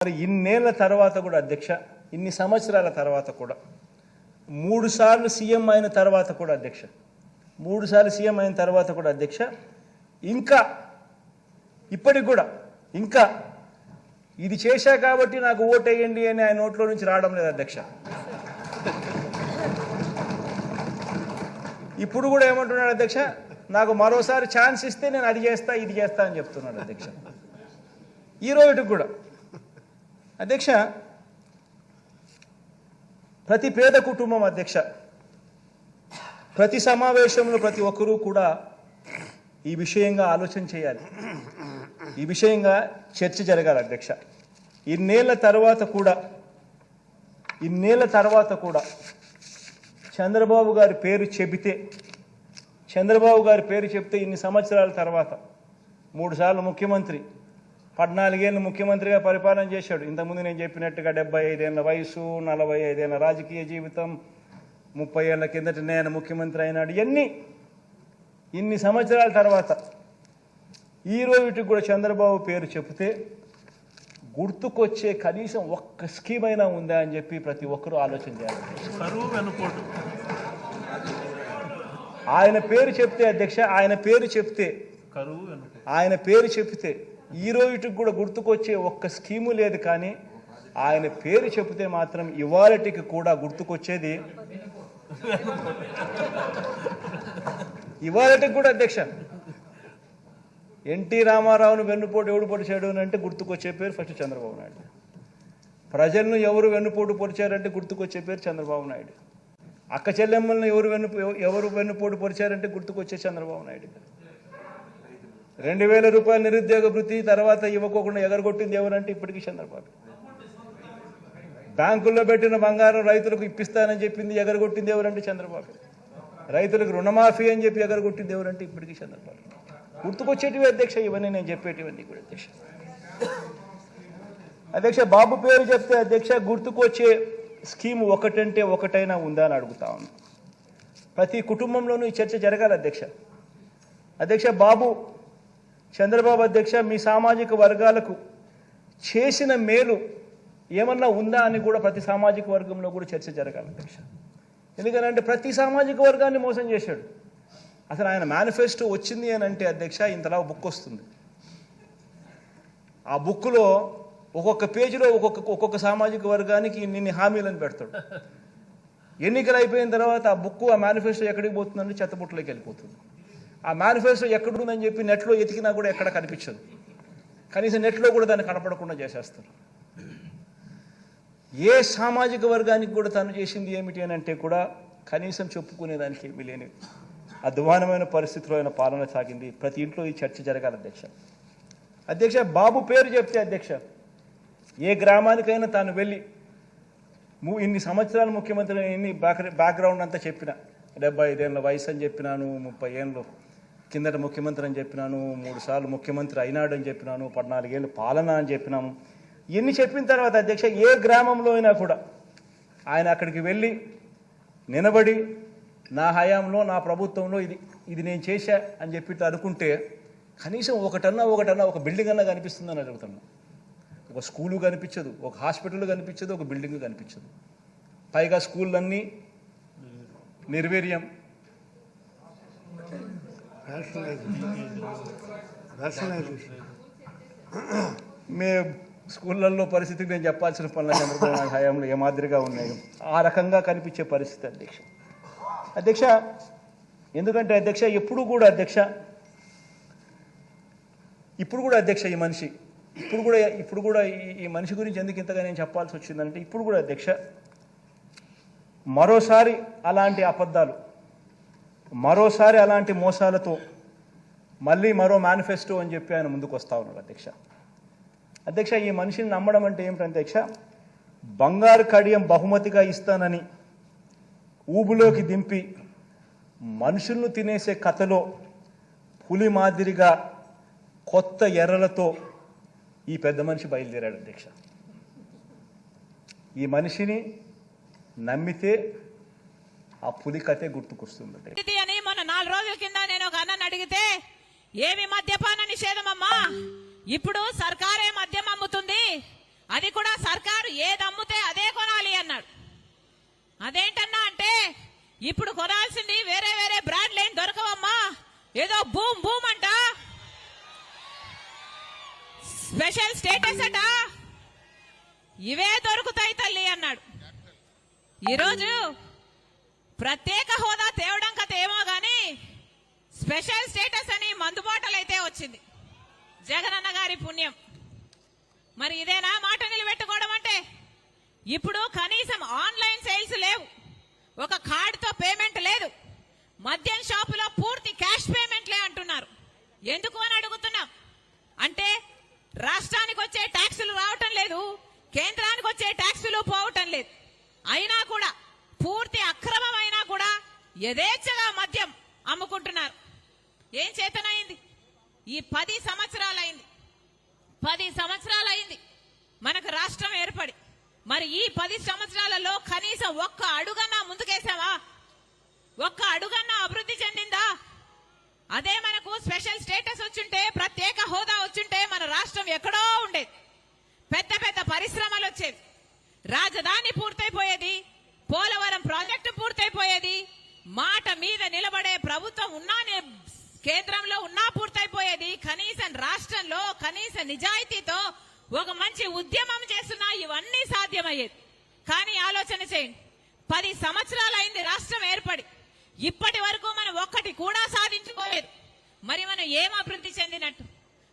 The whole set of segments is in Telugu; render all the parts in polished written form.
మరి ఇన్నేళ్ల తర్వాత కూడా అధ్యక్ష, ఇన్ని సంవత్సరాల తర్వాత కూడా 3 సార్లు సీఎం అయిన తర్వాత కూడా అధ్యక్ష, 3 సార్లు సీఎం అయిన తర్వాత కూడా అధ్యక్ష, ఇంకా ఇప్పటికి కూడా ఇంకా ఇది చేశా కాబట్టి నాకు ఓటేయండి అని ఆయన నోట్లో నుంచి రావడం లేదు అధ్యక్ష. ఇప్పుడు కూడా ఏమంటున్నాడు అధ్యక్ష, నాకు మరోసారి ఛాన్స్ ఇస్తే నేను అది చేస్తా ఇది చేస్తా అని చెప్తున్నాడు అధ్యక్ష. ఈ రోజుకి కూడా అధ్యక్ష, ప్రతి పేద కుటుంబం అధ్యక్ష, ప్రతి సమావేశంలో ప్రతి ఒక్కరూ కూడా ఈ విషయంగా ఆలోచన చేయాలి, ఈ విషయంగా చర్చ జరగాలి అధ్యక్ష. ఇన్నేళ్ల తర్వాత కూడా చంద్రబాబు గారి పేరు చెబితే ఇన్ని సంవత్సరాల తర్వాత 3 సార్లు ముఖ్యమంత్రి, 14 ఏళ్ళు ముఖ్యమంత్రిగా పరిపాలన చేశాడు. ఇంతకుముందు నేను చెప్పినట్టుగా 75 ఏళ్ళ వయసు, 45 ఏళ్ళ రాజకీయ జీవితం, 30 ఏళ్ల కిందట నేను ముఖ్యమంత్రి అయినాడు. ఇన్ని సంవత్సరాల తర్వాత ఈ రోజుకి కూడా చంద్రబాబు పేరు చెబితే గుర్తుకొచ్చే కనీసం ఒక్క స్కీమ్ అయినా ఉందా అని చెప్పి ప్రతి ఒక్కరూ ఆలోచన చేయాలి. ఆయన పేరు చెప్తే అధ్యక్ష, ఆయన పేరు చెప్తే ఈ రోజుకి కూడా గుర్తుకొచ్చే ఒక్క స్కీము లేదు. కానీ ఆయన పేరు చెబితే మాత్రం ఇవాళటికి కూడా గుర్తుకొచ్చేది, ఇవాళటికి కూడా అధ్యక్ష, ఎన్టీ రామారావును వెన్నుపోటు ఎవడు పొడిచాడు అని అంటే గుర్తుకొచ్చే పేరు ఫస్ట్ చంద్రబాబు నాయుడు. ప్రజలను ఎవరు వెన్నుపోటు పొడిచారంటే గుర్తుకొచ్చే పేరు చంద్రబాబు నాయుడు. అక్క చెల్లెమ్మలను ఎవరు వెన్నుపోటు పొడిచారంటే గుర్తుకొచ్చే చంద్రబాబు నాయుడు. 2000 రూపాయల నిరుద్యోగ భృతి తర్వాత ఇవ్వకోకుండా ఎగరగొట్టింది ఎవరంటే ఇప్పటికీ చంద్రబాబు. బ్యాంకుల్లో పెట్టిన బంగారం రైతులకు ఇప్పిస్తానని చెప్పింది ఎగరగొట్టింది ఎవరంటే చంద్రబాబు. రైతులకు రుణమాఫీ అని చెప్పి ఎగరగొట్టింది ఎవరంటే ఇప్పటికీ చంద్రబాబు. గుర్తుకొచ్చేటివి అధ్యక్ష ఇవన్నీ, నేను చెప్పేటివన్నీ కూడా అధ్యక్ష. అధ్యక్ష, బాబు పేరు చెప్తే అధ్యక్ష గుర్తుకొచ్చే స్కీమ్ ఒకటంటే ఒకటైనా ఉందా అని అడుగుతా ఉన్నా. ప్రతి కుటుంబంలోనూ ఈ చర్చ జరగాలి అధ్యక్ష. అధ్యక్ష, చంద్రబాబు అధ్యక్ష, మీ సామాజిక వర్గాలకు చేసిన మేలు ఏమన్నా ఉందా అని కూడా ప్రతి సామాజిక వర్గంలో కూడా చర్చ జరగాలి అధ్యక్ష. ఎందుకంటే ప్రతి సామాజిక వర్గాన్ని మోసం చేశాడు. అసలు ఆయన మేనిఫెస్టో వచ్చింది అని అంటే అధ్యక్ష ఇంతలా బుక్ వస్తుంది. ఆ బుక్లో ఒక్కొక్క పేజీలో ఒక్కొక్క సామాజిక వర్గానికి ఇన్ని హామీలను పెడతాడు. ఎన్నికలు అయిపోయిన తర్వాత ఆ బుక్, ఆ మేనిఫెస్టో ఎక్కడికి పోతుందంటే చెత్తబుట్టలోకి వెళ్ళిపోతుంది. ఆ మేనిఫెస్టో ఎక్కడుందని చెప్పి నెట్లో ఎతికినా కూడా ఎక్కడ కనిపించదు. కనీసం నెట్లో కూడా దాన్ని కనపడకుండా చేసేస్తారు. ఏ సామాజిక వర్గానికి కూడా తను చేసింది ఏమిటి అని అంటే కూడా కనీసం చెప్పుకునేదానికి ఏమీ లేని అధ్వానమైన పరిస్థితిలో ఆయన పాలన సాగింది. ప్రతి ఇంట్లో ఈ చర్చ జరగాలి అధ్యక్ష. అధ్యక్ష, బాబు పేరు చెప్తే అధ్యక్ష ఏ గ్రామానికైనా తాను వెళ్ళి ఇన్ని సంవత్సరాలు ముఖ్యమంత్రి, ఇన్ని బ్యాక్గ్రౌండ్ అంతా చెప్పిన, 75 ఏళ్ళ వయసు అని చెప్పినాను, 30 ఏళ్ళు కిందట ముఖ్యమంత్రి అని చెప్పినాను, 3 సార్లు ముఖ్యమంత్రి అయినాడు అని చెప్పినాను, 14 ఏళ్ళు పాలన అని చెప్పినాము. ఇన్ని చెప్పిన తర్వాత అధ్యక్ష ఏ గ్రామంలో అయినా కూడా ఆయన అక్కడికి వెళ్ళి నిలబడి నా హయాంలో, నా ప్రభుత్వంలో ఇది నేను చేశా అని చెప్పి అనుకుంటే కనీసం ఒకటన్నా ఒక బిల్డింగ్ అన్నా కనిపిస్తుందని అడుగుతున్నాను. ఒక స్కూలు కనిపించదు, ఒక హాస్పిటల్ కనిపించదు, ఒక బిల్డింగ్ కనిపించదు. పైగా స్కూళ్ళన్నీ నిర్వీర్యం. మే స్కూళ్ళల్లో పరిస్థితికి నేను చెప్పాల్సిన పనులు చంద్రబాబు నాయుడు హయాంలో ఏ మాదిరిగా ఉన్నాయో ఆ రకంగా కనిపించే పరిస్థితి అధ్యక్ష. ఎందుకంటే అధ్యక్ష ఇప్పుడు కూడా అధ్యక్ష ఈ మనిషి గురించి ఎందుకు ఇంతగా నేను చెప్పాల్సి వచ్చిందంటే ఇప్పుడు కూడా అధ్యక్ష మరోసారి అలాంటి అబద్ధాలు, మరోసారి అలాంటి మోసాలతో మళ్ళీ మరో మేనిఫెస్టో అని చెప్పి ఆయన ముందుకు వస్తూ ఉన్నాడు అధ్యక్ష. ఈ మనిషిని నమ్మడం అంటే ఏమిటంటే అధ్యక్ష, బంగారు కడియం బహుమతిగా ఇస్తానని ఊబులోకి దింపి మనుషులను తినేసే కథలో పులి మాదిరిగా కొత్త ఎర్రలతో ఈ పెద్ద మనిషి బయలుదేరాడు అధ్యక్ష. ఈ మనిషిని నమ్మితే ఆ పులి కథే గుర్తుకొస్తుంది. మొన్న 4 రోజుల కింద నేను ఒక అన్నని అడిగితే ఏమి మద్యపాన నిషేధం అమ్మా, ఇప్పుడు సర్కారే మద్యం అమ్ముతుంది, అది కూడా సర్కారు ఏది అమ్ముతే అదే కొనాలి అన్నాడు. అదేంటన్నా అంటే ఇప్పుడు కొనాల్సింది వేరే వేరే బ్రాండ్లు ఏం దొరకవమ్మా, ఏదో బూమ్ బూమ్ అంట, స్పెషల్ స్టేటస్ అట, ఇవే దొరుకుతాయి తల్లి అన్నాడు. ఈరోజు ప్రత్యేక హోదా తేవడం కథ ఏమో గాని స్పెషల్ స్టేటస్ అని మందుబాటలైతే వచ్చింది. జగనన్న గారి పుణ్యం. మరి ఇదేనా మాట నిలబెట్టుకోవడం అంటే? ఇప్పుడు కనీసం ఆన్లైన్ సేల్స్ లేవు, ఒక కార్డుతో పేమెంట్ లేదు, మద్యం షాపులో పూర్తి క్యాష్ పేమెంట్లే అంటున్నారు. ఎందుకు అని అడుగుతున్నాం. అంటే రాష్ట్రానికి వచ్చే ట్యాక్సులు రావటం లేదు, కేంద్రానికి వచ్చే ట్యాక్సులు పోవటం లేదు. అయినా కూడా పూర్తి అక్రమమైనా కూడా యథేచ్ఛగా మద్యం అమ్ముకుంటున్నారు. ఏం చేతనైంది? ఈ 10 సంవత్సరాలైంది, 10 సంవత్సరాలైంది మనకు రాష్ట్రం ఏర్పడి. మరి ఈ 10 సంవత్సరాలలో కనీసం ఒక్క అడుగన్నా ముందుకేసావా? ఒక్క అడుగన్నా అభివృద్ధి చెందిందా? అదే మనకు స్పెషల్ స్టేటస్ వచ్చుంటే, ప్రత్యేక హోదా వచ్చుంటే మన రాష్ట్రం ఎక్కడో ఉండేది. పెద్ద పెద్ద పరిశ్రమలు వచ్చేవి, రాజధాని పూర్తయిపోయేది, పోలవరం ప్రాజెక్టు పూర్తయిపోయేది, మాట మీద నిలబడే ప్రభుత్వం ఉన్నా, కేంద్రంలో ఉన్నా పూర్తయిపోయేది. కనీసం రాష్ట్రంలో కనీస నిజాయితీతో ఒక మంచి ఉద్యమం చేస్తున్నా ఇవన్నీ సాధ్యమయ్యేది. కానీ ఆలోచన చేయండి, 10 సంవత్సరాలైంది రాష్ట్రం ఏర్పడి, ఇప్పటి వరకు మనం ఒక్కటి కూడా సాధించుకోలేదు. మరి మనం ఏం అభివృద్ధి చెందినట్టు?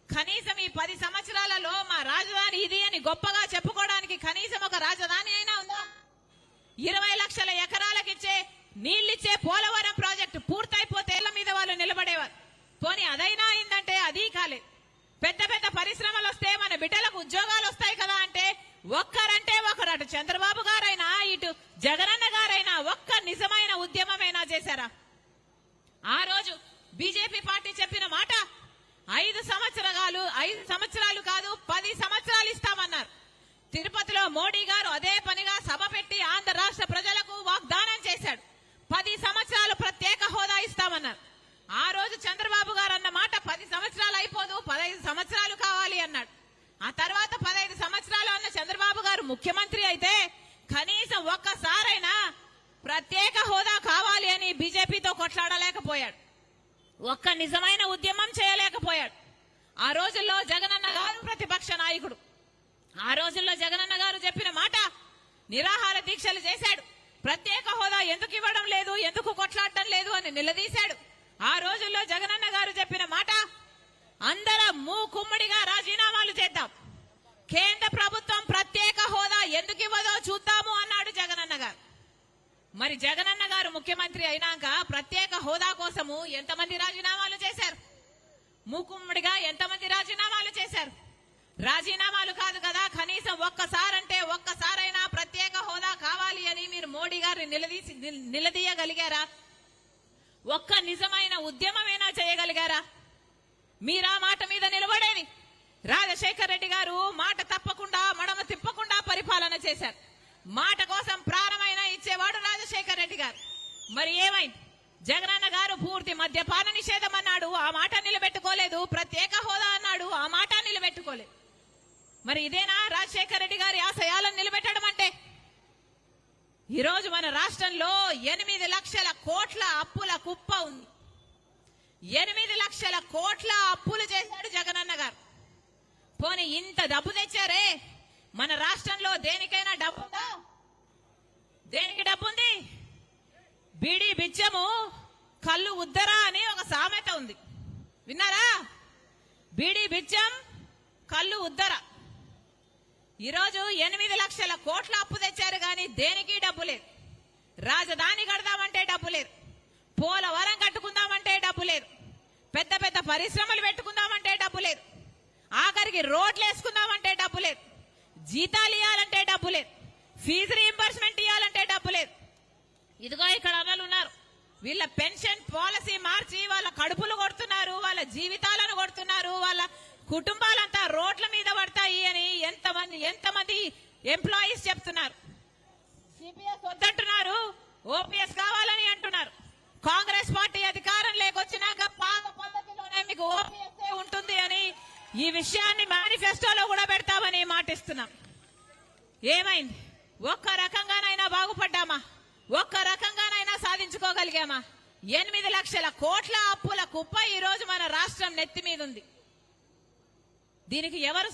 కనీసం ఈ 10 సంవత్సరాలలో మా రాజధాని ఇది అని గొప్పగా చెప్పుకోవడానికి కనీసం ఒక రాజధాని అయినా ఉందా? 20 లక్షల ఎకరాలకిచ్చే నీళ్ళిచ్చే పోలవరం ప్రాజెక్టు పూర్తయిపోతే ఇళ్ల మీద వాళ్ళు నిలబడేవారు. పోనీ అదైనా అయిందంటే అది కాలేదు. పెద్ద పెద్ద పరిశ్రమలు వస్తే మన బిడ్డలకు ఉద్యోగాలు వస్తాయి కదా అంటే ఒక్కరంటే ఒకరు, అటు చంద్రబాబు గారైనా ఇటు జగనన్న గారైనా ఒక్క నిజమైన ఉద్యమమైనా చేశారా? ఆ రోజు బీజేపీ పార్టీ చెప్పిన మాట 5 సంవత్సరాలు కాదు 10 సంవత్సరాలు ఇస్తామన్నారు. తిరుపతిలో మోడీ గారు అదే పనిగా సభ పెట్టి ఆంధ్ర రాష్ట్ర ప్రజలకు వాగ్దానం చేశాడు. 10 సంవత్సరాలు ప్రత్యేక హోదా ఇస్తామన్నారు. ఆ రోజు చంద్రబాబు గారు అన్న మాట 10 సంవత్సరాలు అయిపోదు, 15 సంవత్సరాలు కావాలి అన్నాడు. ఆ తర్వాత 15 సంవత్సరాలు అన్న చంద్రబాబు గారు ముఖ్యమంత్రి అయితే కనీసం ఒక్కసారైనా ప్రత్యేక హోదా కావాలి అని బీజేపీతో కొట్లాడలేకపోయాడు, ఒక్క నిజమైన ఉద్యమం చేయలేకపోయాడు. ఆ రోజుల్లో జగనన్న గారు ప్రతిపక్ష నాయకుడు. ఆ రోజుల్లో జగనన్న గారు చెప్పిన మాట నిరాహార దీక్షలు చేశాడు. ప్రత్యేక హోదా ఎందుకు ఇవ్వడం లేదు, ఎందుకు కొట్లాడడం లేదు అని నిలదీశాడు. ఆ రోజుల్లో జగనన్న గారు చెప్పిన మాట అందరం మూకుమ్మడిగా రాజీనామాలు చేద్దాం, కేంద్ర ప్రభుత్వం ప్రత్యేక హోదా ఎందుకు ఇవ్వదో చూద్దాము అన్నాడు జగనన్న గారు. మరి జగనన్న గారు ముఖ్యమంత్రి అయినాక ప్రత్యేక హోదా కోసము ఎంతమంది రాజీనామాలు చేశారు? మూకుమ్మడిగా ఎంతమంది రాజీనామాలు చేశారు? రాజీనామాలు కాదు కదా, కనీసం ఒక్కసారైనా ప్రత్యేక హోదా కావాలి అని మీరు మోడీ గారిని నిలదీయగలిగారా? ఒక్క నిజమైన ఉద్యమమైనా చేయగలిగారా? మీరా మాట మీద నిలబడేది. రాజశేఖర్ రెడ్డి గారు మాట తప్పకుండా మడమ తిప్పకుండా పరిపాలన చేశారు. మాట కోసం ప్రాణమైనా ఇచ్చేవాడు రాజశేఖర్ రెడ్డి గారు. మరి ఏమైంది? జగనన్న గారు పూర్తి మద్యపాన నిషేధం అన్నాడు, ఆ మాట నిలబెట్టుకోలేదు. ప్రత్యేక హోదా అన్నాడు, ఆ మాట నిలబెట్టుకోలేదు. మరి ఇదేనా రాజశేఖర్ రెడ్డి గారి ఆశయాలను నిలబెట్టడం అంటే? ఈరోజు మన రాష్ట్రంలో 8 లక్షల కోట్ల అప్పుల కుప్ప ఉంది. 8 లక్షల కోట్ల అప్పులు చేశాడు జగనన్న గారు. పోనీ ఇంత డబ్బు తెచ్చారే, మన రాష్ట్రంలో దేనికైనా డబ్బుందా? దేనికి డబ్బుంది? బీడీ బిచ్చము కళ్ళు ఉద్దరా అని ఒక సామెత ఉంది, విన్నారా? బీడీ బిచ్చం కళ్ళు ఉద్దర. ఈరోజు 8 లక్షల కోట్ల అప్పు తెచ్చారు కానీ దేనికి డబ్బు లేదు. రాజధాని కడదామంటే డబ్బు లేదు, పోలవరం కట్టుకుందామంటే డబ్బు లేదు, పెద్ద పెద్ద పరిశ్రమలు పెట్టుకుందామంటే డబ్బు లేదు, ఆఖరికి రోడ్లు వేసుకుందామంటే డబ్బు లేదు, జీతాలు ఇవ్వాలంటే డబ్బు లేదు, ఫీజు రీయింబర్స్మెంట్ ఇవ్వాలంటే డబ్బు లేదు. ఇదిగో ఇక్కడ అమలు ఉన్నారు, వీళ్ళ పెన్షన్ పాలసీ మార్చి వాళ్ళ కడుపులు కొడుతున్నారు, వాళ్ళ జీవితాలను కొడుతున్నారు, వాళ్ళ కుటుంబాలంతా రోడ్ల మీద పడతాయి అని ఎంతమంది ఎంప్లాయీస్ చెప్తున్నారు. సిపిఎస్ వద్దంటున్నారు, ఓపీఎస్ కావాలని అంటున్నారు. కాంగ్రెస్ పార్టీ అధికారం లేకొచ్చినాక పాత పద్ధతిలోనే మీకు ఓపీఎస్ ఉంటుంది అని ఈ విషయాన్ని మేనిఫెస్టోలో కూడా పెడతామని మాటిస్తున్నాం. ఏమైంది? ఒక్క రకంగానైనా బాగుపడ్డామా? ఒక్క రకంగానైనా సాధించుకోగలిగామా? 8 లక్షల కోట్ల అప్పుల కుప్ప ఈ రోజు మన రాష్ట్రం నెత్తి మీద ఉంది. దీనికి ఎవరు